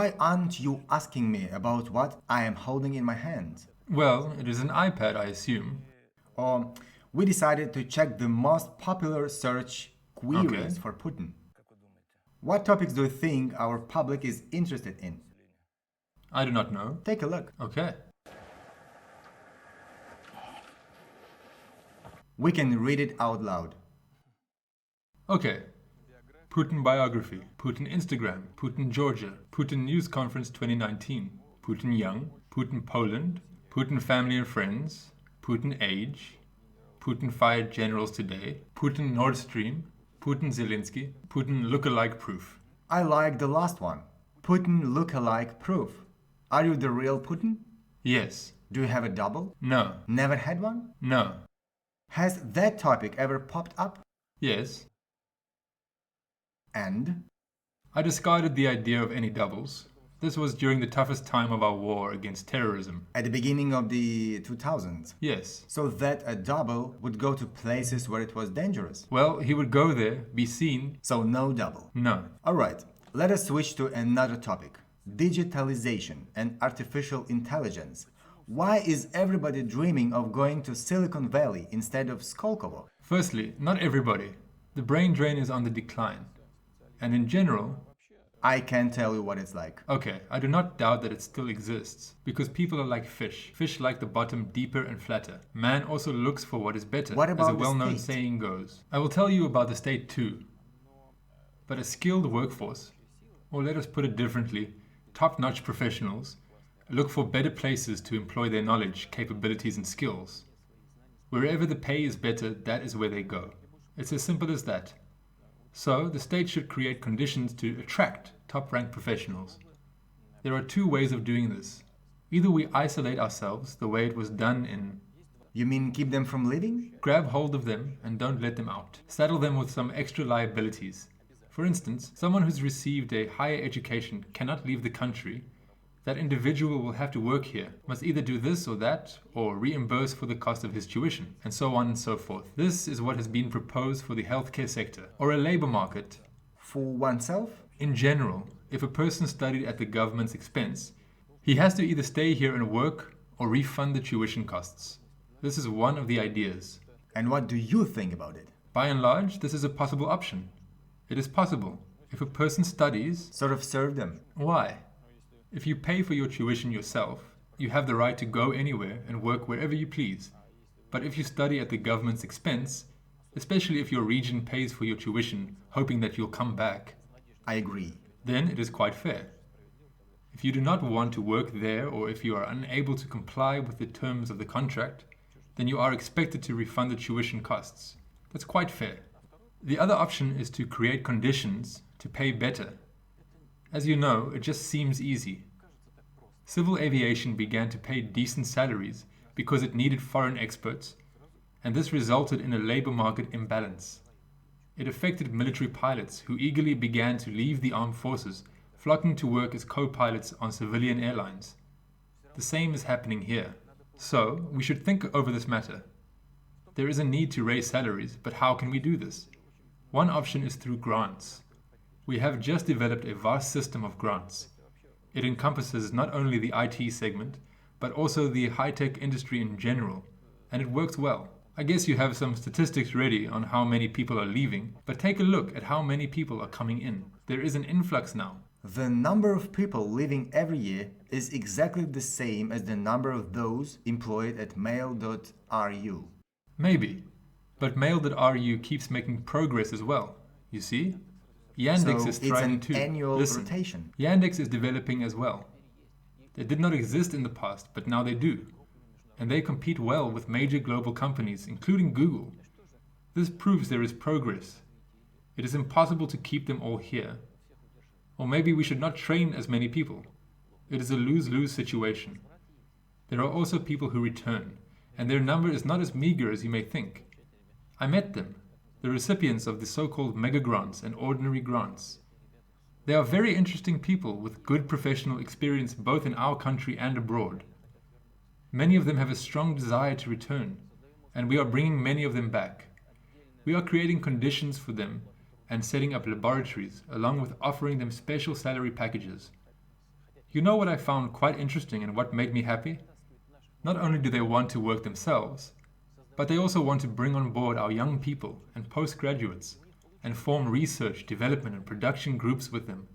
Why aren't you asking me about what I am holding in my hand? Well, it is an iPad, I assume. Or we decided to check the most popular search queries Okay. for Putin. What topics do you think our public is interested in? I do not know. Take a look. Okay. We can read it out loud. Okay. Putin biography, Putin Instagram, Putin Georgia, Putin News Conference 2019, Putin Young, Putin Poland, Putin Family and Friends, Putin Age, Putin Fired Generals Today, Putin Nord Stream, Putin Zelensky, Putin Lookalike Proof. I like the last one. Putin look-alike proof. Are you the real Putin? Yes. Do you have a double? No. Never had one? No. Has that topic ever popped up? Yes. And? I discarded the idea of any doubles. This was during the toughest time of our war against terrorism. At the beginning of the 2000s. Yes. So that a double would go to places where it was dangerous. Well, he would go there, be seen. So no double. No. Alright, let us switch to another topic. Digitalization and artificial intelligence. Why is everybody dreaming of going to Silicon Valley instead of Skolkovo? Firstly, not everybody. The brain drain is on the decline. And in general, I can't tell you what it's like. okay, I do not doubt that it still exists, because people are like fish. Fish like the bottom deeper and flatter. Man also looks for what is better, What about as a the well-known state? saying goes. I will tell you about the state too. But a skilled workforce, or let us put it differently, top-notch professionals, look for better places to employ their knowledge, capabilities and skills. Wherever the pay is better, that is where they go. It's as simple as that. So, the state should create conditions to attract top-ranked professionals. There are two ways of doing this. Either we isolate ourselves the way it was done in You mean keep them from leaving? grab hold of them and don't let them out. Saddle them with some extra liabilities. For instance, someone who's received a higher education cannot leave the country. That individual will have to work here, must either do this or that, or reimburse for the cost of his tuition, and so on and so forth. This is what has been proposed for the healthcare sector, or a labor market. For oneself? In general, if a person studied at the government's expense, he has to either stay here and work, or refund the tuition costs. This is one of the ideas. And what do you think about it? By and large, this is a possible option. It is possible. If a person studies, Sort of serve them. why? If you pay for your tuition yourself, you have the right to go anywhere and work wherever you please. But if you study at the government's expense, especially if your region pays for your tuition, hoping that you'll come back, I agree. then it is quite fair. If you do not want to work there, or if you are unable to comply with the terms of the contract, then you are expected to refund the tuition costs. That's quite fair. The other option is to create conditions to pay better. As you know, it just seems easy. Civil aviation began to pay decent salaries because it needed foreign experts, and this resulted in a labor market imbalance. It affected military pilots who eagerly began to leave the armed forces, flocking to work as co-pilots on civilian airlines. The same is happening here. So, we should think over this matter. There is a need to raise salaries, but how can we do this? One option is through grants. We have just developed a vast system of grants. It encompasses not only the IT segment, but also the high-tech industry in general, and it works well. I guess you have some statistics ready on how many people are leaving, but take a look at how many people are coming in. There is an influx now. The number of people leaving every year is exactly the same as the number of those employed at mail.ru. Maybe, but Mail.ru keeps making progress as well. You see? Yandex So is it's thriving an too. annual Listen, rotation. Yandex is developing as well. They did not exist in the past, but now they do. And they compete well with major global companies, including Google. This proves there is progress. It is impossible to keep them all here. Or maybe we should not train as many people. It is a lose-lose situation. There are also people who return, and their number is not as meager as you may think. I met them, the recipients of the so-called mega grants and ordinary grants. They are very interesting people with good professional experience both in our country and abroad. Many of them have a strong desire to return, and we are bringing many of them back. We are creating conditions for them and setting up laboratories, along with offering them special salary packages. You know what I found quite interesting and what made me happy? Not only do they want to work themselves, but they also want to bring on board our young people and postgraduates and form research, development and production groups with them.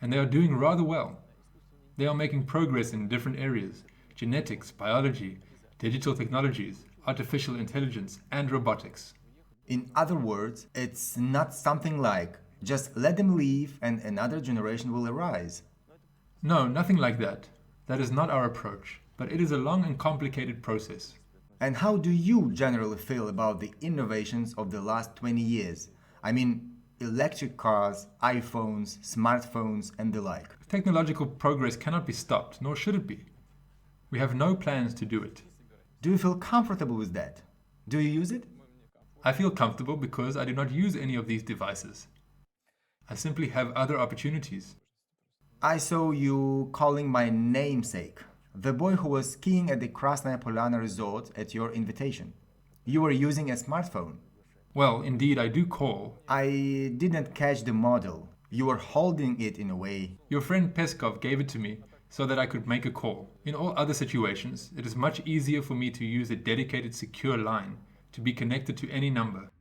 And they are doing rather well. They are making progress in different areas: genetics, biology, digital technologies, artificial intelligence and robotics. In other words, it's not something like just let them leave and another generation will arise. No, nothing like that. That is not our approach, but it is a long and complicated process. And how do you generally feel about the innovations of the last 20 years? I mean, electric cars, iPhones, smartphones, and the like. Technological progress cannot be stopped, nor should it be. We have no plans to do it. Do you feel comfortable with that? Do you use it? I feel comfortable because I do not use any of these devices. I simply have other opportunities. I saw you calling my namesake, the boy who was skiing at the Krasnaya Polana resort at your invitation. You were using a smartphone. Well, indeed, I do call. I didn't catch the model. You were holding it in a way. Your friend Peskov gave it to me so that I could make a call. In all other situations, it is much easier for me to use a dedicated secure line to be connected to any number.